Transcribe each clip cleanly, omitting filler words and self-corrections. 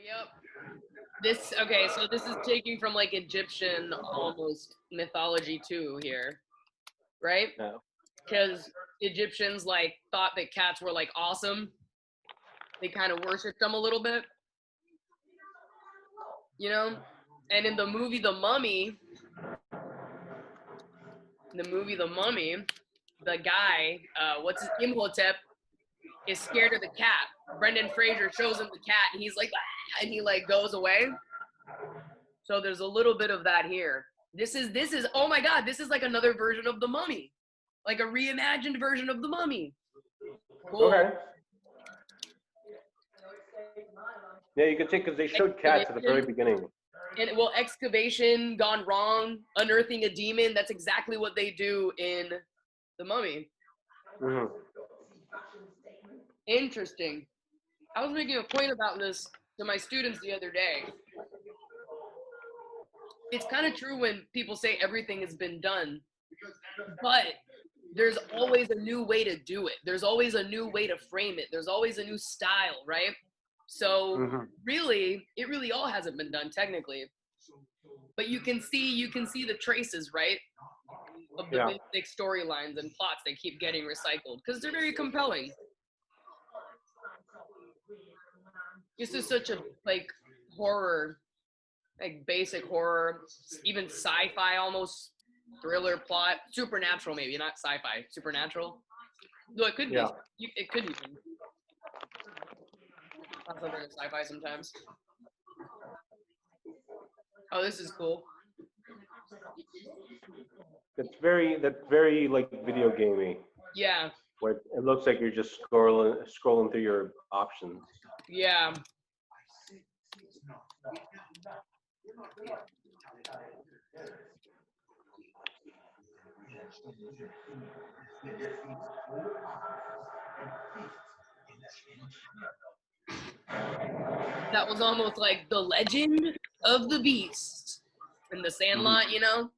Yep. Okay, so this is taking from like Egyptian almost mythology too here, right? No. Because Egyptians like thought that cats were like awesome. They kind of worshipped them a little bit, you know? And in the movie The Mummy, the guy, what's his Imhotep, is scared of the cat. Brendan Fraser shows him the cat, and he's like, ah, and he like goes away. So there's a little bit of that here. This is oh my god, this is like another version of The Mummy, like a reimagined version of The Mummy. Cool. Okay. Yeah, you can see because they showed cats at the very beginning. And well, excavation gone wrong, unearthing a demon. That's exactly what they do in The Mummy. Mm-hmm. Interesting. I was making a point about this to my students the other day. It's kind of true when people say everything has been done, but there's always a new way to do it. There's always a new way to frame it. There's always a new style, right? So really, it really all hasn't been done technically. But you can see the traces, right? Of the basic storylines and plots that keep getting recycled because they're very compelling. This is such a like horror, like basic horror, even sci-fi almost thriller plot, supernatural maybe, not sci-fi, supernatural. No, it could be. It could be. Not something in sci-fi sometimes. Oh, this is cool. That's very like video gamey. Yeah. Where it looks like you're just scrolling through your options. Yeah. That was almost like the legend of the beast in the Sandlot, you know?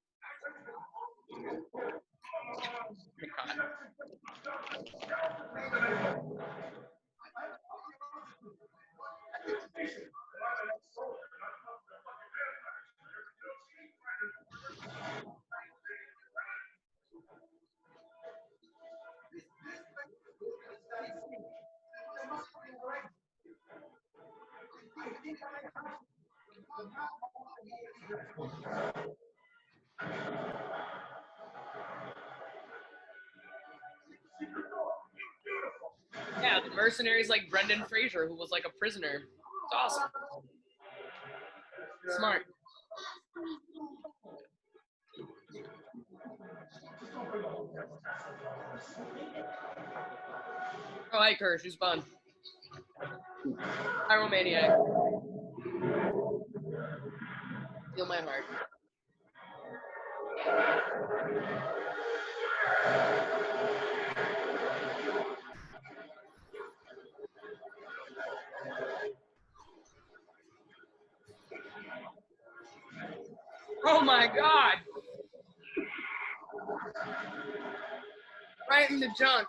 Yeah, the mercenaries like Brendan Fraser, who was like a prisoner. It's awesome. Smart. Oh, hi, Kirsch. She's fun. Pyromaniac. Feel my heart. Oh my god! Right in the junk.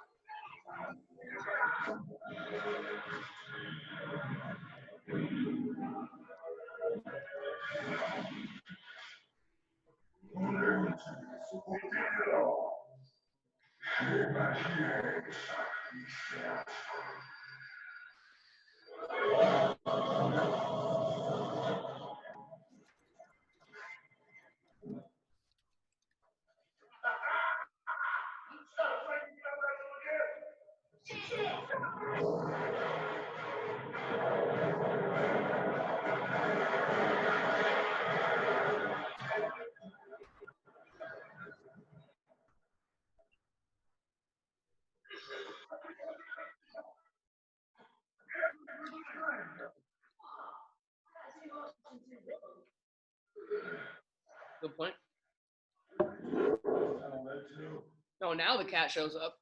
Good point. Oh, now the cat shows up.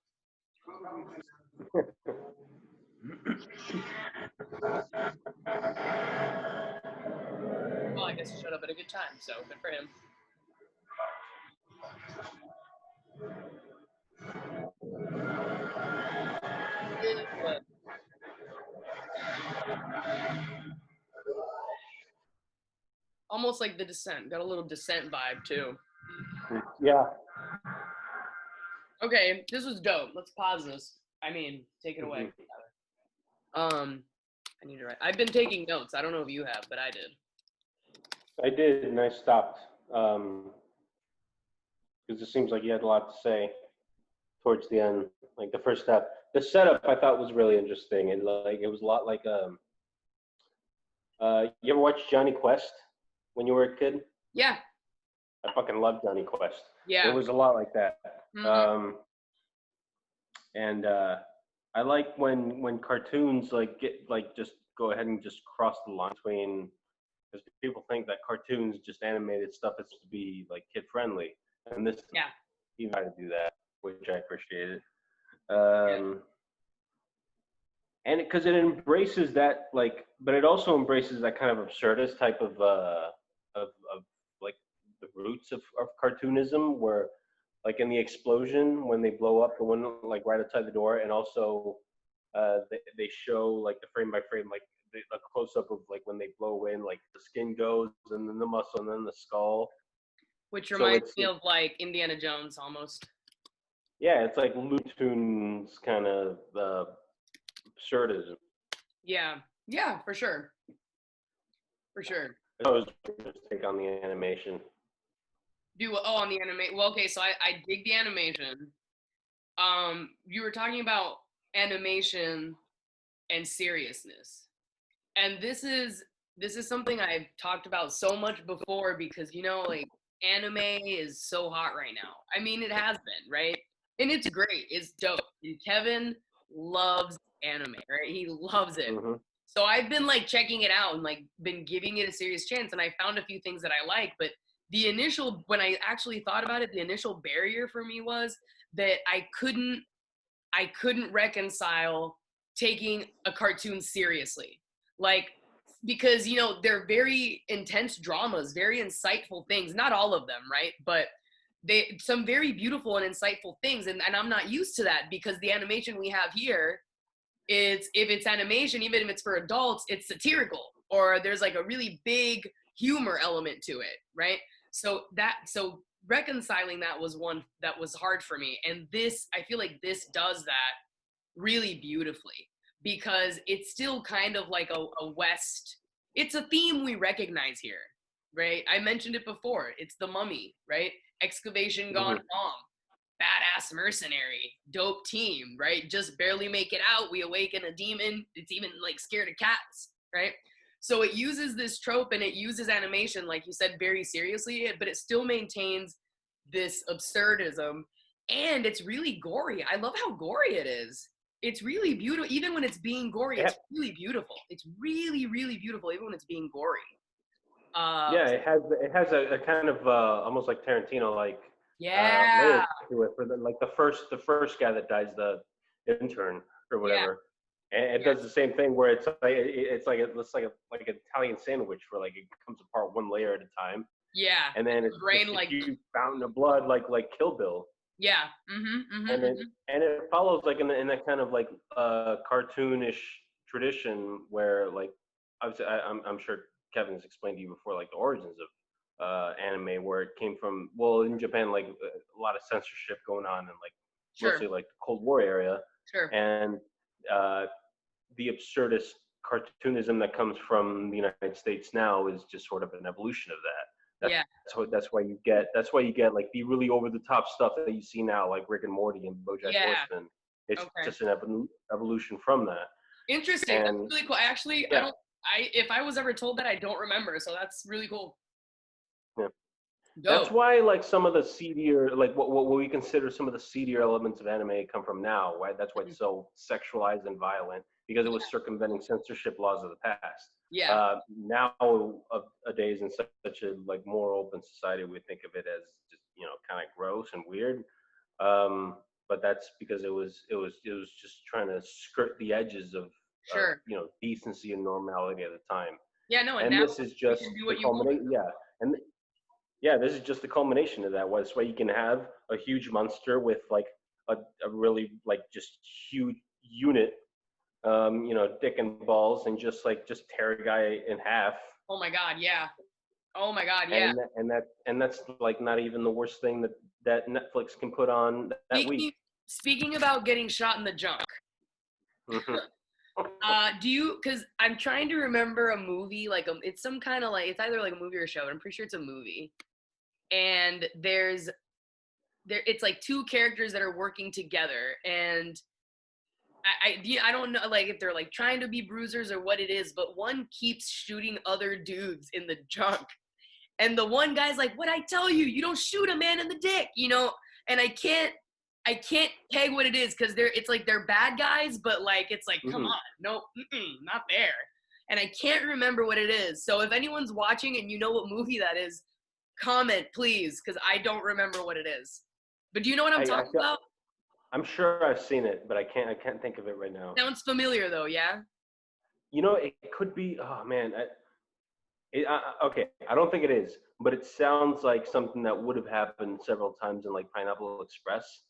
Well, I guess he showed up at a good time, so good for him. almost like The Descent. Got a little Descent vibe too. Yeah. Okay, this was dope. Let's pause this. I mean, take it away. I need to write. I've been taking notes. I don't know if you have, but I did. I did, and I stopped because it seems like you had a lot to say towards the end, like the first step. The setup I thought was really interesting, and like it was a lot like you ever watch Johnny Quest when you were a kid? Yeah. I fucking loved Johnny Quest. Yeah. It was a lot like that. Mm-hmm. And I like when cartoons like get like just go ahead and just cross the line between, because people think that cartoons, just animated stuff, is to be like kid friendly, and this you got to do that, which I appreciated. And because it embraces that, like, but it also embraces that kind of absurdist type of like the roots of cartoonism, where like in the explosion when they blow up the one like right outside the door, and also they show like the frame by frame, like a close up of like when they blow away and like the skin goes and then the muscle and then the skull, which reminds me of like Indiana Jones almost. Yeah, it's like Looney Tunes kind of absurdism. Yeah, for sure. For sure. I was just take on the animation. On the animation. Well, okay, so I dig the animation. You were talking about animation and seriousness, and this is something I've talked about so much before, because like anime is so hot right now. I mean, it has been, right? And it's great. It's dope. And Kevin loves anime, right? He loves it. Mm-hmm. So I've been like checking it out and like been giving it a serious chance, and I found a few things that I like, but when I actually thought about it, the initial barrier for me was that I couldn't reconcile taking a cartoon seriously. Like, because they're very intense dramas, very insightful things, not all of them, right? But some very beautiful and insightful things, and I'm not used to that, because the animation we have here is, if it's animation, even if it's for adults, it's satirical, or there's like a really big humor element to it, right? So reconciling that was one that was hard for me, and I feel like this does that really beautifully, because it's still kind of like a West. It's a theme we recognize here, right? I mentioned it before. It's the Mummy, right? Excavation gone wrong. Badass mercenary, dope team, right? Just barely make it out. We awaken a demon. It's even like scared of cats, right? So it uses this trope, and it uses animation, like you said, very seriously, but it still maintains this absurdism, and it's really gory. I love how gory it is. It's really beautiful. Even when it's being gory, it's really beautiful. It's really, really beautiful, even when it's being gory. It has a kind of almost like Tarantino like layer to it, for the first guy that dies, the intern or whatever. And it does the same thing, where it's like an Italian sandwich, where like it comes apart one layer at a time. Yeah. And then it's brain just like a huge fountain of blood, like Kill Bill. Yeah. And it follows like in that kind of like cartoonish tradition, where like obviously I'm sure Kevin's explained to you before, like the origins of anime, where it came from. Well, in Japan, like a lot of censorship going on, and like mostly like the Cold War area. And the absurdist cartoonism that comes from the United States now is just sort of an evolution of that. That's why you get like the really over the top stuff that you see now, like Rick and Morty and BoJack Horseman. It's just an evolution from that. Interesting. That's really cool. If I was ever told that, I don't remember. So that's really cool. Yeah. That's why like some of the seedier, like what we consider some of the seedier elements of anime come from now, right? That's why it's so sexualized and violent, because it was circumventing censorship laws of the past. Nowadays, in such a like more open society, we think of it as just kind of gross and weird. But that's because it was just trying to skirt the edges of decency and normality at the time. And this is just the culmination. This is just the culmination of that. That's why you can have a huge monster with like a really like just huge unit, dick and balls, and just tear a guy in half. Oh my God, yeah. Oh my God, yeah. And that's like not even the worst thing that Netflix can put on that Speaking week. speaking about getting shot in the junk, Mhm. do you? Because I'm trying to remember a movie like it's some kind of like it's either like a movie or a show. But I'm pretty sure it's a movie, and it's like two characters that are working together, and I don't know like if they're like trying to be bruisers or what it is, but one keeps shooting other dudes in the junk. And the one guy's like, "What I tell you? You don't shoot a man in the dick, you know." And I can't peg what it is because it's like they're bad guys, but like it's like, come Mhm. on, no, not there. And I can't remember what it is. So if anyone's watching and you know what movie that is, comment please, because I don't remember what it is. But do you know what I'm I talking about? I'm sure I've seen it, but I can't think of it right now. Sounds familiar though, yeah. It could be. Oh man, okay. I don't think it is, but it sounds like something that would have happened several times in like Pineapple Express.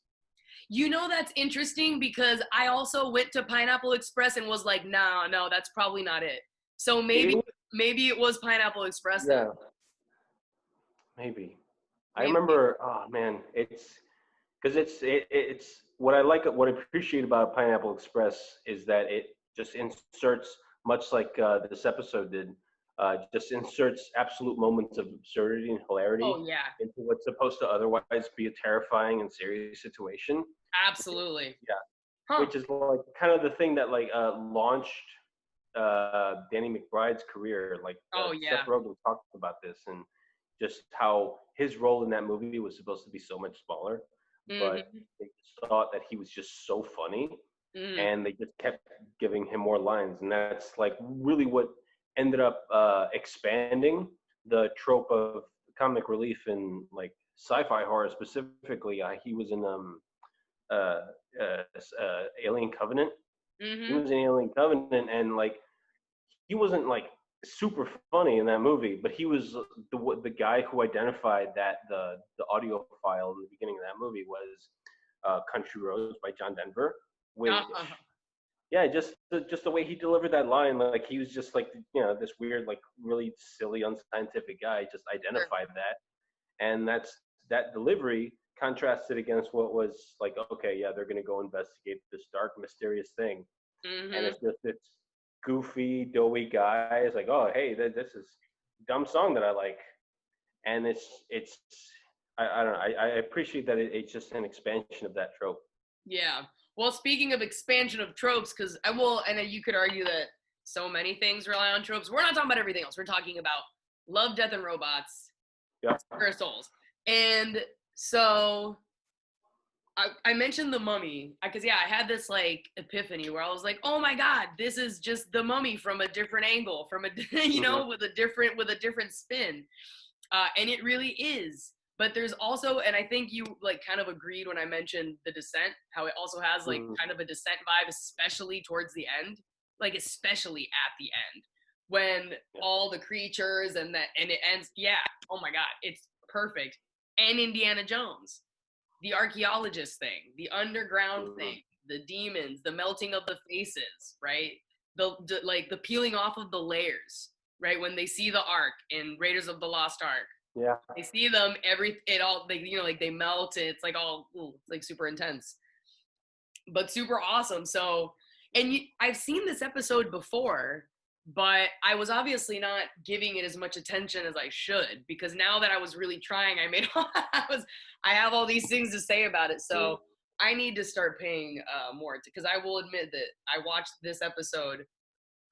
You know that's interesting because I also went to Pineapple Express and was like, nah, no, that's probably not it. So maybe Really? maybe it was Pineapple Express then. Yeah, maybe. I Maybe. remember. Oh man, it's because it's what I appreciate about Pineapple Express is that it just inserts, much like this episode did, just inserts absolute moments of absurdity and hilarity Oh yeah, into what's supposed to otherwise be a terrifying and serious situation. absolutely. Yeah, Huh. which is like kind of the thing that like launched Danny McBride's career. Like Oh Seth yeah. Rogen talked about this and just how his role in that movie was supposed to be so much smaller, but Mm-hmm. they just thought that he was just so funny, Mm. and they just kept giving him more lines, and that's like really what ended up expanding the trope of comic relief in like sci-fi horror specifically. He was in uh, Alien Covenant. He Mm-hmm. was in Alien Covenant, and like he wasn't like super funny in that movie, but he was the guy who identified that the audio file in the beginning of that movie was "Country Roads" by John Denver, which Uh-huh. yeah, just the way he delivered that line, like he was just like this weird, like really silly, unscientific guy, just Sure. identified that, and that delivery contrasted against what was like, okay, yeah, they're gonna go investigate this dark, mysterious thing, and Mm-hmm. it's just this goofy, doughy guy. It's like, oh, hey, this is a dumb song that I like, and it's I don't know. I appreciate that it's just an expansion of that trope. Yeah. Well, speaking of expansion of tropes, because I will, and you could argue that so many things rely on tropes. We're not talking about everything else. We're talking about Love, Death, and Robots, Yeah. Spirit Souls. And so I mentioned the Mummy because yeah, I had this like epiphany where I was like, oh my god, this is just the Mummy from a different angle, from a Hmm. with a different spin, and it really is. But there's also, and I think you like kind of agreed when I mentioned the Descent, how it also has like Hmm. kind of a Descent vibe, especially towards the end, like especially at the end when Yeah. all the creatures and it ends. Yeah, oh my god, it's perfect. And Indiana Jones, the archaeologist thing, the underground Hmm. thing, the demons, the melting of the faces, right? Like the peeling off of the layers, right? When they see the Ark in Raiders of the Lost Ark, Yeah. they see them it all they like they melt. It's like all it's like super intense, but super awesome. So, and I've seen this episode before, but I was obviously not giving it as much attention as I should because now that I was really trying, I have all these things to say about it. Mm. So I need to start paying more because I will admit that I watched this episode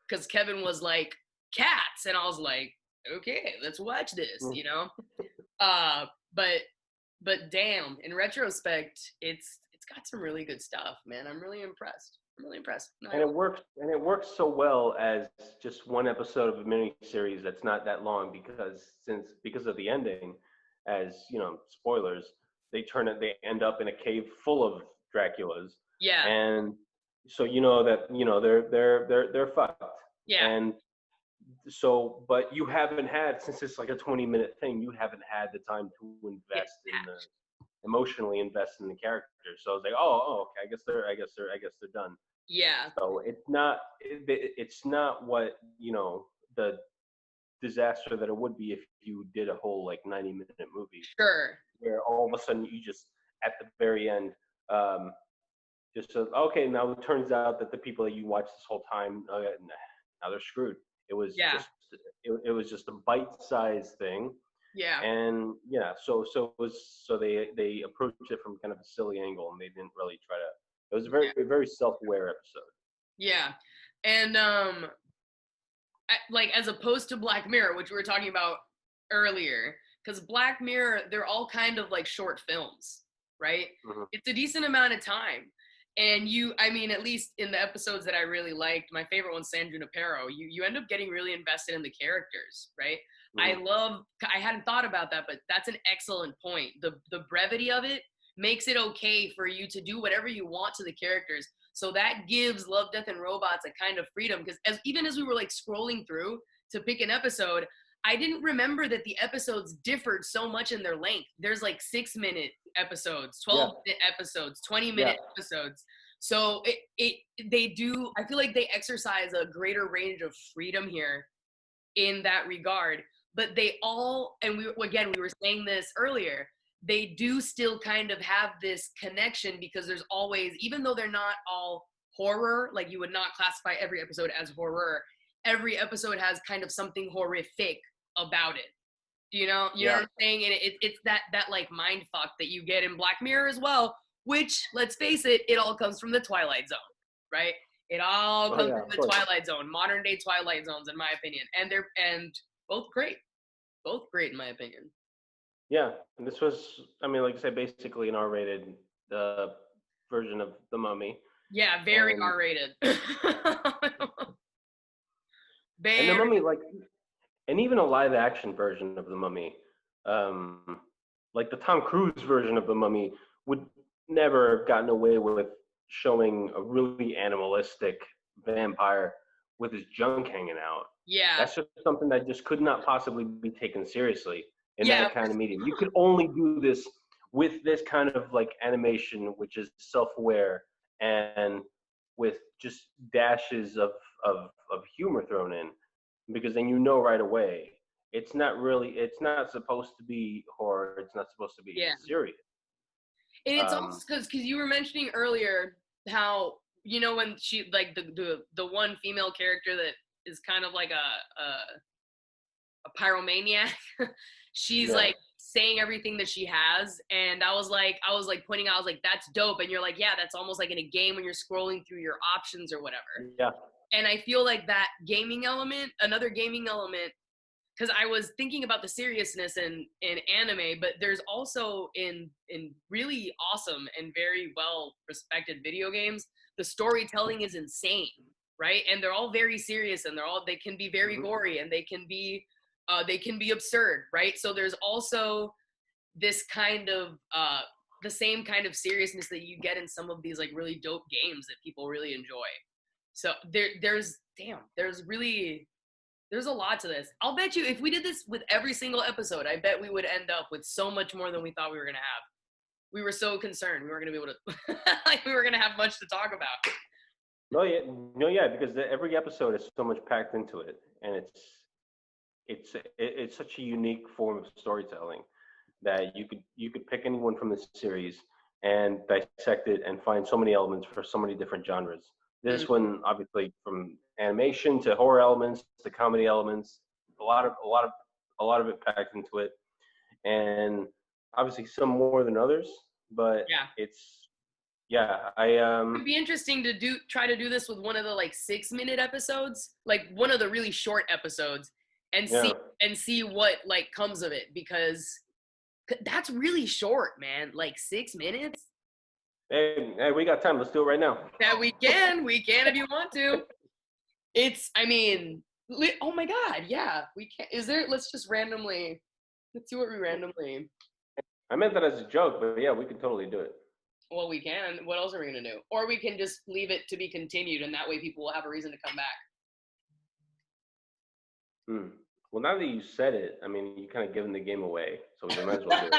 because Kevin was like cats, and I was like, okay, let's watch this, Mm. you know. Uh, but but damn, in retrospect, it's got some really good stuff, man. I'm really impressed. I'm really impressed. No, And it works so well as just one episode of a mini series that's not that long, because of the ending, as spoilers, they end up in a cave full of Draculas, yeah, and so you know that they're fucked. yeah, And so, but you haven't had, since it's like a 20-minute thing, you haven't had the time to get invest in the attached. emotionally invest in the characters. So I was like, oh, okay, I guess they're done. Yeah, So it's not what the disaster that it would be if you did a whole like 90-minute movie, Sure. where all of a sudden you just at the very end, um, just so, okay, now it turns out that the people that you watched this whole time, now they're screwed. It was Yeah. just it was just a bite-sized thing, Yeah. and yeah, so it was so they approached it from kind of a silly angle, and they didn't really try to. It was a very very self-aware episode. Yeah. And like as opposed to Black Mirror, which we were talking about earlier, because Black Mirror, they're all kind of like short films, right? Mm-hmm. It's a decent amount of time. And I mean, at least in the episodes that I really liked, my favorite one's San Junipero, you end up getting really invested in the characters, right? Mm-hmm. I hadn't thought about that, but that's an excellent point. The brevity of it makes it okay for you to do whatever you want to the characters. So that gives Love, Death, and Robots a kind of freedom, because even as we were like scrolling through to pick an episode, I didn't remember that the episodes differed so much in their length. There's like 6-minute episodes, 12-minute episodes, 20-minute episodes. So they do, I feel like they exercise a greater range of freedom here in that regard. But they all, and we were saying this earlier, they do still kind of have this connection, because there's always, even though they're not all horror, like you would not classify every episode as horror, every episode has kind of something horrific about it. Do you know what I'm saying? And it's that like mind fuck that you get in Black Mirror as well, which, let's face it, it all comes from the Twilight Zone, right? It all comes from the Twilight Zone, modern day Twilight Zones, in my opinion. And they're both great in my opinion. Yeah, and this was, I mean, like I said, basically an R-rated version of The Mummy. Yeah, very R-rated. And The Mummy, like, and even a live-action version of The Mummy, like the Tom Cruise version of The Mummy, would never have gotten away with showing a really animalistic vampire with his junk hanging out. Yeah. That's just something that just could not possibly be taken seriously in that kind of medium. You could only do this with this kind of like animation, which is self-aware and with just dashes of humor thrown in, because then you know right away it's not supposed to be horror, it's not supposed to be serious. And it's also because you were mentioning earlier how, you know, when she, like the one female character that is kind of like a pyromaniac, she's like saying everything that she has, and I was like pointing out, I was like, that's dope, and you're like, yeah, that's almost like in a game when you're scrolling through your options or whatever. Yeah. And I feel like that another gaming element, because I was thinking about the seriousness in anime, but there's also in really awesome and very well respected video games, the storytelling is insane, right? And they're all very serious, and they can be very gory, and they can be absurd, right? So there's also this kind of the same kind of seriousness that you get in some of these like really dope games that people really enjoy. So there's a lot to this. I'll bet you if we did this with every single episode, I bet we would end up with so much more than we thought we were gonna have. We were so concerned we weren't gonna be able to like we were gonna have much to talk about. No, yeah, because every episode is so much packed into it, and it's such a unique form of storytelling that you could pick anyone from the series and dissect it and find so many elements for so many different genres. This one, obviously, from animation to horror elements to comedy elements, a lot of it packed into it, and obviously some more than others. But it'd be interesting to try to do this with one of the like 6-minute episodes, like one of the really short episodes, and see what like comes of it, because that's really short, man. Like 6 minutes. Hey, we got time. Let's do it right now. Yeah, we can if you want to. I mean, oh my God, yeah, we can. Let's see what we randomly. I meant that as a joke, but yeah, we can totally do it. Well, we can. What else are we gonna do? Or we can just leave it to be continued, and that way people will have a reason to come back. Well, now that you said it, I mean, you kind of given the game away, so we might as well do it.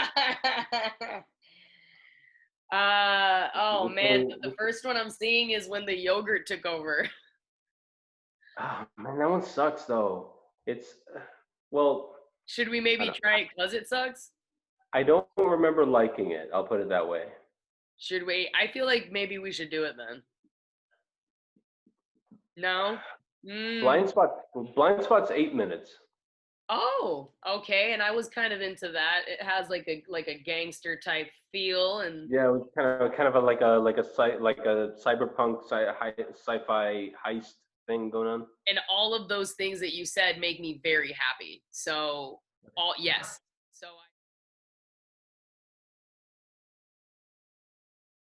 Oh man, the first one I'm seeing is when the yogurt took over. Oh man, that one sucks though. Well, Should we I maybe don't, try it because it sucks? I don't remember liking it. I'll put it that way. Should we? I feel like maybe we should do it then. No? Mm. Blind spot. Blind spot's 8 minutes. Oh, okay. And I was kind of into that. It has like a gangster type feel, and Yeah, it was kind of like a cyberpunk sci-fi heist thing going on. all of those things that you said make me very happy. So all yes. So